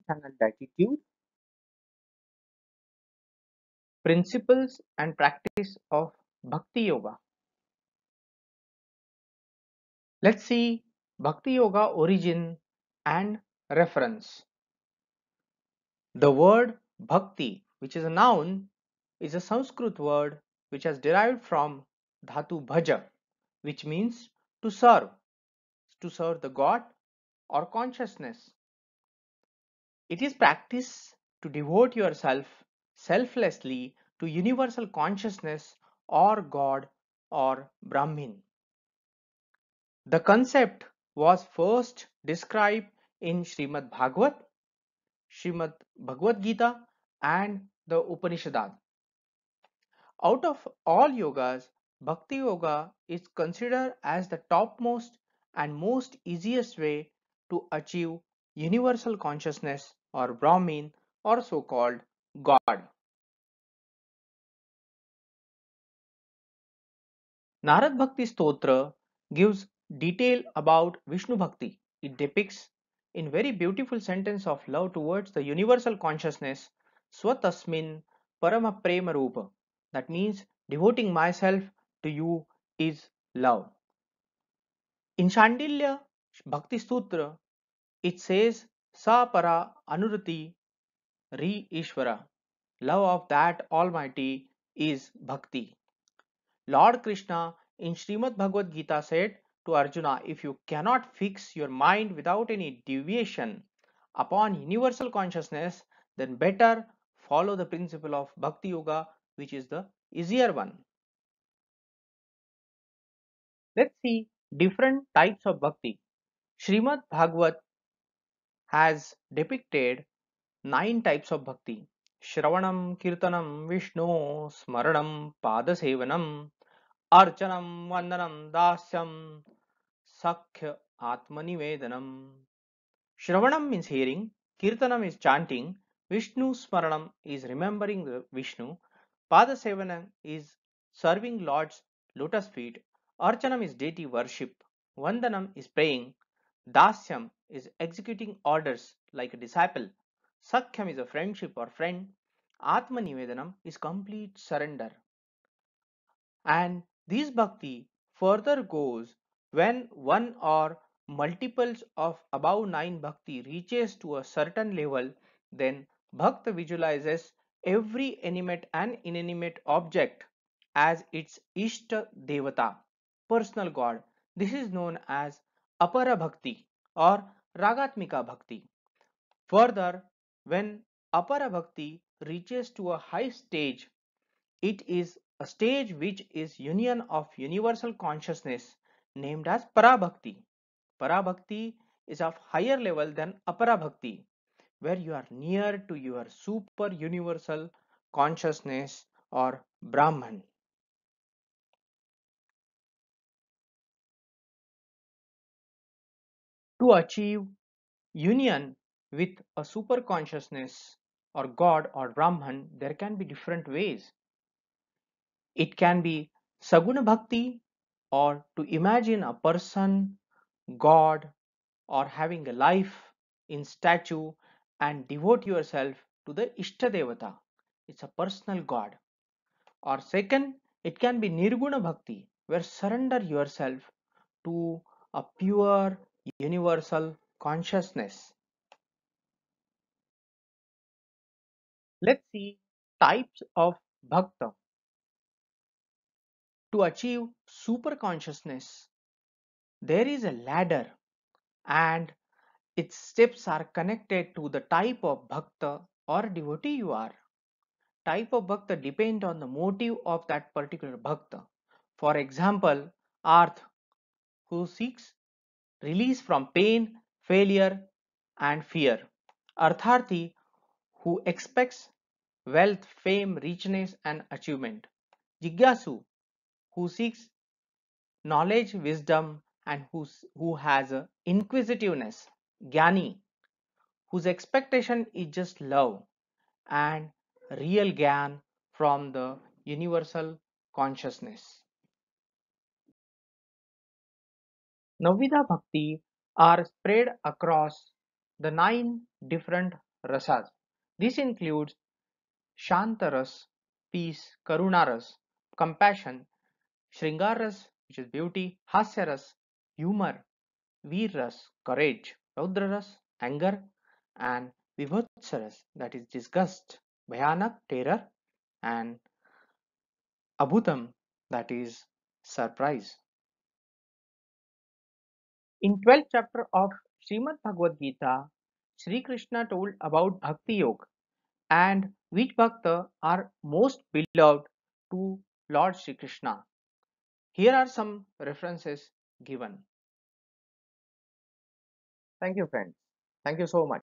channel attitude, principles and practice of Bhakti Yoga. Let's see Bhakti Yoga origin and reference. The word Bhakti, which is a noun, is a Sanskrit word which has derived from Dhatu Bhaja, which means to serve the God or consciousness. It is practice to devote yourself selflessly to universal consciousness or God or Brahmin. The concept was first described in Srimad Bhagavad Gita, and the Upanishad. Out of all yogas, Bhakti Yoga is considered as the topmost and most easiest way to achieve universal consciousness or Brahmin or so called God. Narad Bhakti Stotra gives detail about Vishnu Bhakti. It depicts in very beautiful sentence of love towards the universal consciousness Swatasmin Parama Prema Rupa. That means devoting myself to you is love. In Shandilya Bhakti Sutra, it says Sa Para Anurati Ri Ishvara. Love of that Almighty is Bhakti. Lord Krishna in Srimad Bhagavad Gita said to Arjuna, if you cannot fix your mind without any deviation upon universal consciousness, then better follow the principle of Bhakti Yoga, which is the easier one. Let's see different types of Bhakti. Srimad Bhagavat has depicted 9 types of Bhakti. Shravanam, Kirtanam, Vishnu, Smaranam, Padasevanam, Archanam, Vandanam, Dasyam, Sakhya, Atmanivedanam. Shravanam means hearing, Kirtanam is chanting, Vishnu Smaranam is remembering the Vishnu, Padasevanam is serving Lord's lotus feet, Archanam is deity worship, Vandanam is praying, Dasyam is executing orders like a disciple, Sakhyam is a friendship or friend, Atmanivedanam is complete surrender. And this bhakti further goes when one or multiples of above 9 bhakti reaches to a certain level, then bhakta visualizes every animate and inanimate object as its Ishta Devata, personal god. This is known as Apara Bhakti or Ragatmika Bhakti. Further, when Apara Bhakti reaches to a high stage, it is a stage which is union of universal consciousness named as Parabhakti. Parabhakti is of higher level than Aparabhakti, where you are near to your super universal consciousness or Brahman. To achieve union with a super consciousness or God or Brahman, there can be different ways. It can be Saguna Bhakti, or to imagine a person, God, or having a life in statue and devote yourself to the Ishtadevata. It's a personal God. Or second, it can be Nirguna Bhakti, where surrender yourself to a pure universal consciousness. Let's see types of Bhakta. To achieve super consciousness, there is a ladder and its steps are connected to the type of bhakta or devotee you are. Type of bhakta depend on the motive of that particular bhakta. For example, Arth, who seeks release from pain, failure, and fear. Artharthi, who expects wealth, fame, richness, and achievement. Jigyasu, who seeks knowledge, wisdom, and who has a inquisitiveness. Gyani, whose expectation is just love and real gyan from the universal consciousness. Navida Bhakti are spread across the 9 different rasas. This includes Shantaras, peace, Karunaras, compassion, Shringaras, which is beauty, Hasyaras, humor, Veerras, courage, Raudraras, anger, and Vibhotsaras, that is disgust, Bhayanak, terror, and Abhutam, that is surprise. In 12th chapter of Srimad Bhagavad Gita, Sri Krishna told about Bhakti Yoga and which bhakta are most beloved to Lord Sri Krishna. Here are some references given. Thank you, friends. Thank you so much.